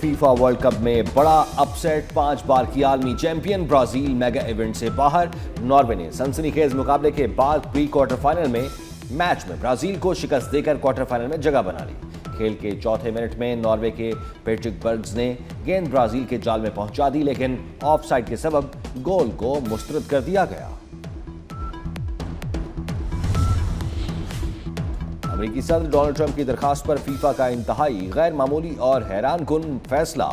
FIFA world cup میں بڑا اپ set, 5 بار کی عالمی چیمپئن برازیل میگا ایونٹ سے باہر۔ ناروے نے سنسنی خیز مقابلے کے بعد پری کوارٹر فائنل میں میچ میں برازیل کو شکست دے کر کوارٹر فائنل میں جگہ بنا لی۔ کھیل کے چوتھے منٹ میں ناروے کے پیٹرک برگز نے گیند برازیل کے جال میں پہنچا دی، لیکن آف سائیڈ کے سبب گول کو مسترد کر دیا گیا۔ امریکی صدر ڈونلڈ ٹرمپ کی درخواست پر فیفا کا انتہائی غیر معمولی اور حیران کن فیصلہ۔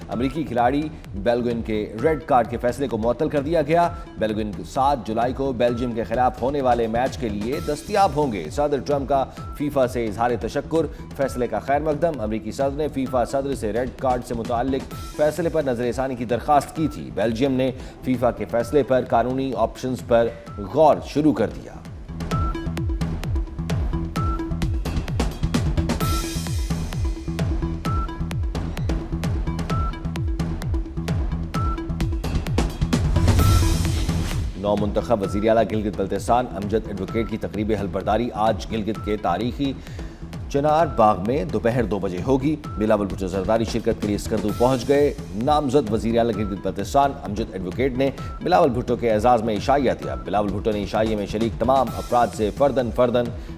امریکی کھلاڑی بیلگوئن کے ریڈ کارڈ کے فیصلے کو معطل کر دیا گیا۔ بیلگوئن 7 جولائی کو بیلجیم کے خلاف ہونے والے میچ کے لیے دستیاب ہوں گے۔ صدر ٹرمپ کا فیفا سے اظہار تشکر، فیصلے کا خیر مقدم۔ امریکی صدر نے فیفا صدر سے ریڈ کارڈ سے متعلق فیصلے پر نظر ثانی کی درخواست کی تھی۔ بیلجیم نے فیفا کے فیصلے پر قانونی آپشنز پر غور شروع کر دیا۔ نو منتخب وزیر اعلیٰ گلگت بلتستان امجد ایڈوکیٹ کی تقریب حلفبرداری آج گلگت کے تاریخی چنار باغ میں دوپہر 2 بجے ہوگی۔ بلاول بھٹو زرداری شرکت کے لیے اسکردو پہنچ گئے۔ نامزد وزیر اعلیٰ گلگت بلتستان امجد ایڈوکیٹ نے بلاول بھٹو کے اعزاز میں عشائیہ دیا۔ بلاول بھٹو نے عشائیے میں شریک تمام افراد سے فرداً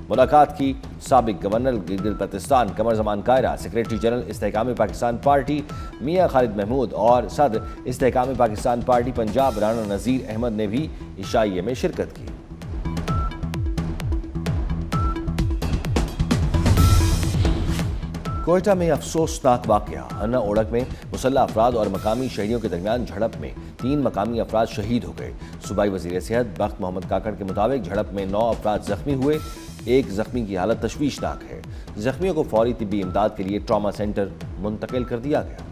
ملاقات کی۔ سابق governor Gilgit Baltistan Qamar Zaman Kaira, secretary general استحکام پاکستان پارٹی میاں خالد محمود اور صدر استحکام پاکستان پارٹی پنجاب رانا نذیر احمد نے بھی عشائیے میں شرکت کی۔ کوئٹہ میں افسوسناک واقعہ، ہنہ اوڑک میں مسلح افراد اور مقامی شہریوں کے درمیان جھڑپ میں 3 مقامی افراد شہید ہو گئے۔ صوبائی وزیر صحت بخت محمد کاکڑ کے مطابق جھڑپ میں 9 افراد زخمی ہوئے، ایک زخمی کی حالت تشویشناک ہے۔ زخمیوں کو فوری طبی امداد کے لیے ٹراما سینٹر منتقل کر دیا گیا۔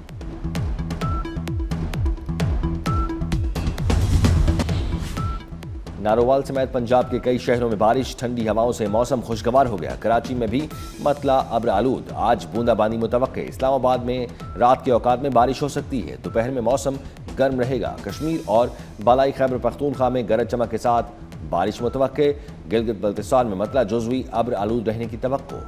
نارووال سمیت پنجاب کے کئی شہروں میں بارش، ٹھنڈی ہواؤں سے موسم خوشگوار ہو گیا۔ کراچی میں بھی مطلع ابر آلود، آج بوندا باندی متوقع۔ اسلام آباد میں رات کے اوقات میں بارش ہو سکتی ہے، دوپہر میں موسم گرم رہے گا۔ کشمیر اور بالائی خیبر پختونخوا میں گرج چمک کے ساتھ بارش متوقع۔ گلگت بلتستان میں مطلع جزوی ابر آلود رہنے کی توقع۔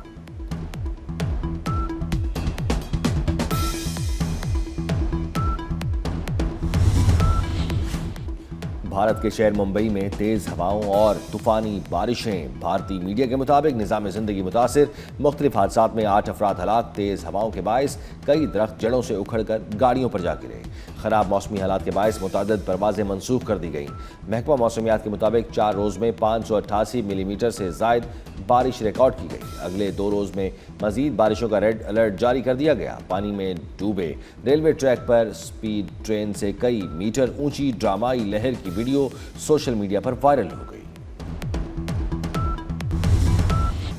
بھارت کے شہر ممبئی میں تیز ہواؤں اور طوفانی بارشیں۔ بھارتی میڈیا کے مطابق نظام زندگی متاثر، مختلف حادثات میں 8 افراد ہلاک۔ تیز ہواؤں کے باعث کئی درخت جڑوں سے اکھڑ کر گاڑیوں پر جا گرے۔ خراب موسمی حالات کے باعث متعدد پروازیں منسوخ کر دی گئیں۔ محکمہ موسمیات کے مطابق 4 روز میں 588 ملی میٹر سے زائد بارش ریکارڈ کی گئی۔ اگلے 2 روز میں مزید بارشوں کا ریڈ الرٹ جاری کر دیا گیا۔ پانی میں ڈوبے ریلوے ٹریک پر سپیڈ ٹرین سے کئی میٹر اونچی ڈرامائی لہر کی ویڈیو سوشل میڈیا پر وائرل ہو گئی۔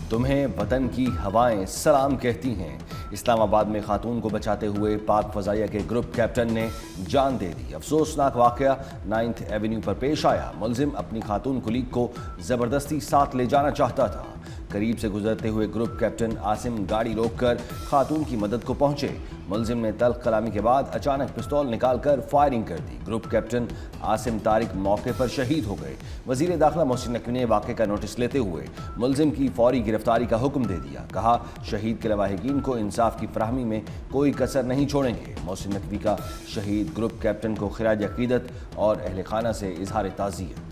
تمہیں وطن کی ہوائیں سلام کہتی ہیں۔ اسلام آباد میں خاتون کو بچاتے ہوئے پاک فضائیہ کے گروپ کیپٹن نے جان دے دی۔ افسوسناک واقعہ 9 ایونیو پر پیش آیا۔ ملزم اپنی خاتون کلیگ کو زبردستی ساتھ لے جانا چاہتا تھا۔ قریب سے گزرتے ہوئے گروپ کیپٹن عاصم گاڑی روک کر خاتون کی مدد کو پہنچے۔ ملزم نے تلخ کلامی کے بعد اچانک پستول نکال کر فائرنگ کر دی۔ گروپ کیپٹن عاصم طارق موقع پر شہید ہو گئے۔ وزیر داخلہ محسن نقوی نے واقعے کا نوٹس لیتے ہوئے ملزم کی فوری گرفتاری کا حکم دے دیا۔ کہا، شہید کے لواحقین کو انصاف کی فراہمی میں کوئی کسر نہیں چھوڑیں گے۔ محسن نقوی کا شہید گروپ کیپٹن کو خراج عقیدت اور اہل خانہ سے اظہار تعزیت۔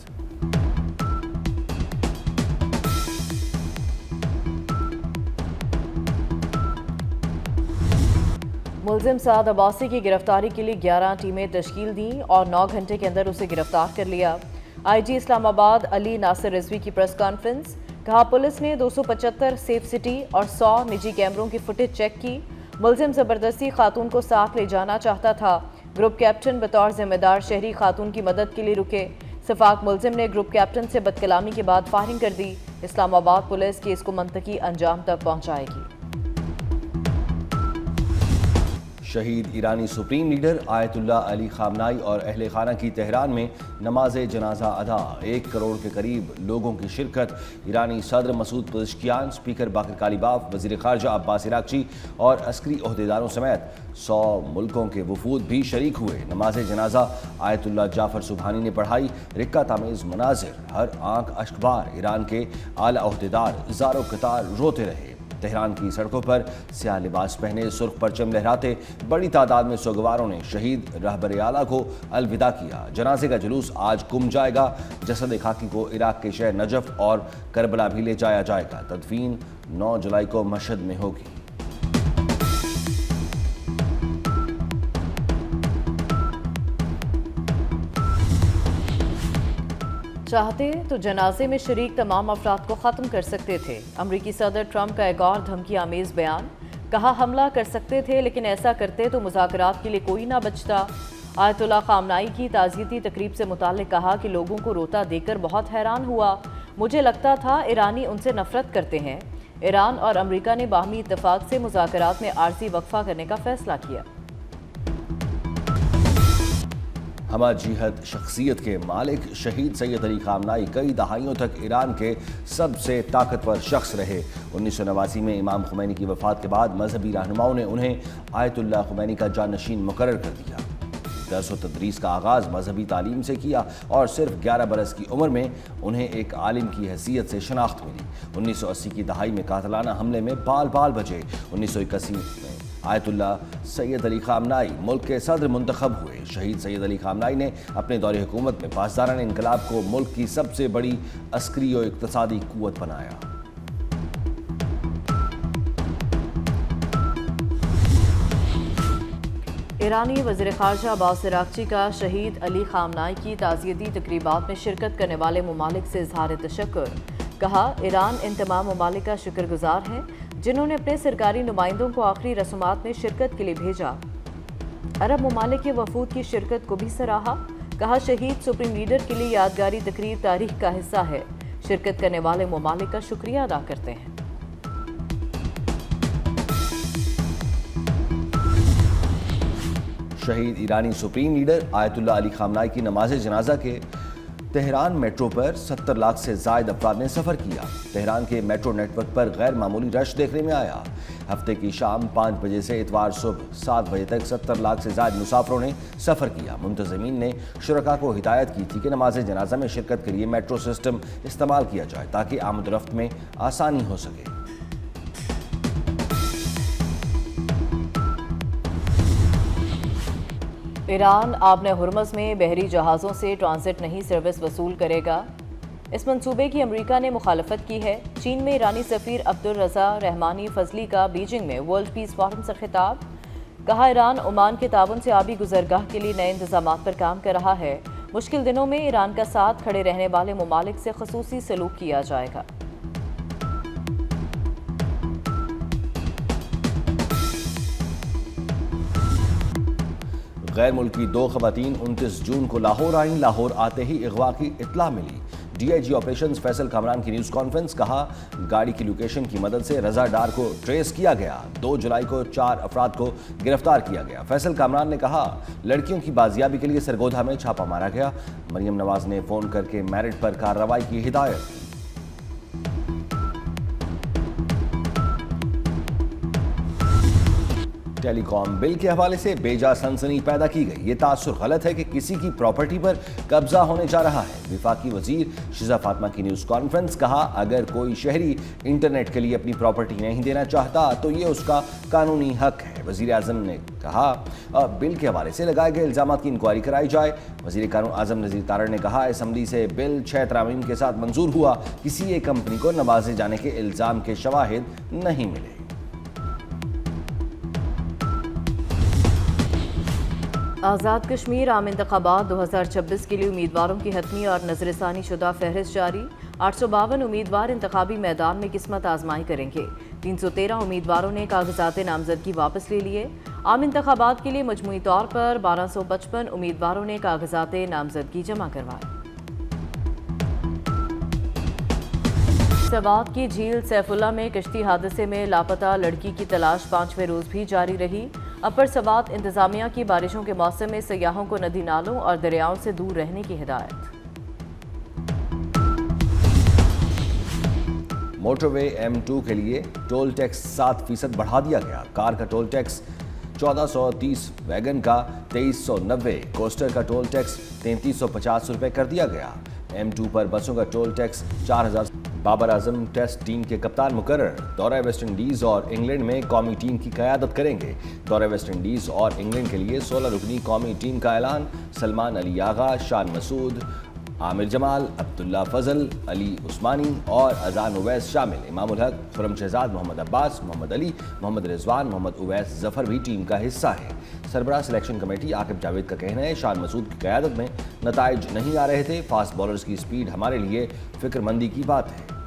ملزم سعد عباسی کی گرفتاری کے لیے 11 ٹیمیں تشکیل دیں اور 9 گھنٹے کے اندر اسے گرفتار کر لیا۔ آئی جی اسلام آباد علی ناصر رضوی کی پریس کانفرنس، کہا پولیس نے 275 سیف سٹی اور 100 نجی کیمروں کی فوٹیج چیک کی۔ ملزم زبردستی خاتون کو ساتھ لے جانا چاہتا تھا۔ گروپ کیپٹن بطور ذمہ دار شہری خاتون کی مدد کے لیے رکے۔ شفاق ملزم نے گروپ کیپٹن سے بدکلامی کے بعد فائرنگ کر دی۔ اسلام آباد پولیس کیس کو منطقی انجام تک پہنچائے گی۔ شہید ایرانی سپریم لیڈر آیت اللہ علی خامنائی اور اہل خانہ کی تہران میں نماز جنازہ ادا۔ 1 کروڑ کے قریب لوگوں کی شرکت۔ ایرانی صدر مسعود پزشکیان، اسپیکر باقر کالیباف، وزیر خارجہ عباس عراقچی اور عسکری عہدیداروں سمیت 100 ملکوں کے وفود بھی شریک ہوئے۔ نماز جنازہ آیت اللہ جعفر سبحانی نے پڑھائی۔ رقہ تامیز مناظر، ہر آنکھ اشکبار۔ ایران کے اعلیٰ عہدیدار زار و قطار روتے رہے۔ تہران کی سڑکوں پر سیاہ لباس پہنے سرخ پرچم لہراتے بڑی تعداد میں سوگواروں نے شہید رہبر اعلیٰ کو الوداع کیا۔ جنازے کا جلوس آج قم جائے گا۔ جسد خاکی کو عراق کے شہر نجف اور کربلا بھی لے جایا جائے گا۔ تدفین 9 جولائی کو مشہد میں ہوگی۔ چاہتے تو جنازے میں شریک تمام افراد کو ختم کر سکتے تھے۔ امریکی صدر ٹرمپ کا ایک اور دھمکی آمیز بیان، کہا حملہ کر سکتے تھے لیکن ایسا کرتے تو مذاکرات کے لیے کوئی نہ بچتا۔ آیت اللہ خامنائی کی تعزیتی تقریب سے متعلق کہا کہ لوگوں کو روتا دیکھ کر بہت حیران ہوا، مجھے لگتا تھا ایرانی ان سے نفرت کرتے ہیں۔ ایران اور امریکہ نے باہمی اتفاق سے مذاکرات میں عارضی وقفہ کرنے کا فیصلہ کیا۔ ہمہ جہت شخصیت کے مالک شہید سید علی خامنائی کئی دہائیوں تک ایران کے سب سے طاقتور شخص رہے۔ 1989 میں امام خمینی کی وفات کے بعد مذہبی رہنماؤں نے انہیں آیت اللہ خمینی کا جانشین مقرر کر دیا۔ درس و تدریس کا آغاز مذہبی تعلیم سے کیا اور صرف 11 برس کی عمر میں انہیں ایک عالم کی حیثیت سے شناخت ملی۔ 1980 کی دہائی میں قاتلانہ حملے میں بال بال بچے۔ 1981 میں آیت اللہ سید علی خامنائی ملک کے صدر منتخب ہوئے۔ شہید سید علی خامنائی نے اپنے دور حکومت میں پاسداران انقلاب کو ملک کی سب سے بڑی عسکری و اقتصادی قوت بنایا۔ ایرانی وزیر خارجہ عباس عراقچی کا شہید علی خامنائی کی تعزیتی تقریبات میں شرکت کرنے والے ممالک سے اظہار تشکر، کہا ایران ان تمام ممالک کا شکر گزار ہے جنہوں نے اپنے سرکاری نمائندوں کو آخری رسومات میں شرکت کے لیے بھیجا۔ عرب ممالک کے وفود کی شرکت کو بھی سراہا، کہا شہید سپریم لیڈر کے لیے یادگاری تقریب تاریخ کا حصہ ہے، شرکت کرنے والے ممالک کا شکریہ ادا کرتے ہیں۔ شہید ایرانی سپریم لیڈر آیت اللہ علی خامنائی کی نماز جنازہ کے تہران میٹرو پر 70 لاکھ سے زائد افراد نے سفر کیا۔ تہران کے میٹرو نیٹ ورک پر غیر معمولی رش دیکھنے میں آیا۔ ہفتے کی شام 5 بجے سے اتوار صبح 7 بجے تک 70 لاکھ سے زائد مسافروں نے سفر کیا۔ منتظمین نے شرکاء کو ہدایت کی تھی کہ نماز جنازہ میں شرکت کے لیے میٹرو سسٹم استعمال کیا جائے تاکہ آمد و رفت میں آسانی ہو سکے۔ ایران آبِ ہرمز میں بحری جہازوں سے ٹرانزٹ نہیں سروس وصول کرے گا۔ اس منصوبے کی امریکہ نے مخالفت کی ہے۔ چین میں ایرانی سفیر عبدالرضا رحمانی فضلی کا بیجنگ میں ورلڈ پیس فورم سے خطاب، کہا ایران عمان کے تعاون سے آبی گزرگاہ کے لیے نئے انتظامات پر کام کر رہا ہے۔ مشکل دنوں میں ایران کا ساتھ کھڑے رہنے والے ممالک سے خصوصی سلوک کیا جائے گا۔ غیر ملکی 2 خواتین 29 جون کو لاہور آئیں۔ لاہور آتے ہی اغوا کی اطلاع ملی۔ D I G operations Faisal Kamran کی نیوز کانفرنس، کہا گاڑی کی لوکیشن کی مدد سے رضا ڈار کو ٹریس کیا گیا۔ 2 جولائی کو 4 افراد کو گرفتار کیا گیا۔ فیصل کامران نے کہا لڑکیوں کی بازیابی کے لیے سرگودھا میں چھاپہ مارا گیا۔ مریم نواز نے فون کر کے میرٹ پر کارروائی کی ہدایت کی۔ ٹیلی کام بل کے حوالے سے بیجا سنسنی پیدا کی گئی۔ یہ تاثر غلط ہے کہ کسی کی پراپرٹی پر قبضہ ہونے جا رہا ہے۔ وفاقی وزیر شیزہ فاطمہ کی نیوز کانفرنس، کہا اگر کوئی شہری انٹرنیٹ کے لیے اپنی پراپرٹی نہیں دینا چاہتا تو یہ اس کا قانونی حق ہے۔ وزیر اعظم نے کہا بل کے حوالے سے لگائے گئے الزامات کی انکوائری کرائی جائے۔ وزیر قانون اعظم نذیر تارڑ نے کہا اسمبلی سے بل 6 ترامیم کے ساتھ منظور ہوا۔ کسی ایک کمپنی کو نوازے جانے کے الزام کے شواہد نہیں ملے۔ آزاد کشمیر عام انتخابات 2026 کے لیے امیدواروں کی حتمی اور نظر ثانی شدہ فہرست جاری۔ 852 امیدوار انتخابی میدان میں قسمت آزمائی کریں گے۔ 313 امیدواروں نے کاغذات نامزدگی واپس لے لیے۔ عام انتخابات کے لیے مجموعی طور پر 1255 امیدواروں نے کاغذات نامزدگی جمع کروائے۔ سوات کی جھیل سیف اللہ میں کشتی حادثے میں لاپتہ لڑکی کی تلاش 5ویں روز بھی جاری رہی۔ اپر سوات انتظامیہ کی بارشوں کے موسم میں سیاحوں کو ندی نالوں اور دریاؤں سے دور رہنے کی ہدایت۔ موٹر وے M2 کے لیے ٹول ٹیکس 7% بڑھا دیا گیا۔ کار کا ٹول ٹیکس 1430، ویگن کا 2390، کوسٹر کا ٹول ٹیکس 3350 روپے کر دیا گیا۔ M2 پر بسوں کا toll tax 4000 Babar Azam test team کے کپتان مقرر، دورہ ویسٹ انڈیز اور انگلینڈ میں قومی ٹیم کی قیادت کریں گے۔ دورہ ویسٹ انڈیز اور انگلینڈ کے لیے 16 رکنی قومی ٹیم کا اعلان، سلمان علی آغا، شان مسعود، عامر جمال، عبداللہ فضل، علی عثمانی اور اذان اویس شامل۔ امام الحق، خرم شہزاد، محمد عباس، محمد علی، محمد رضوان، محمد اویس ظفر بھی ٹیم کا حصہ ہے۔ سربراہ سلیکشن کمیٹی عاقب جاوید کا کہنا ہے، شان مسعود کی قیادت میں نتائج نہیں آ رہے تھے، فاسٹ بالرز کی سپیڈ ہمارے لیے فکر مندی کی بات ہے۔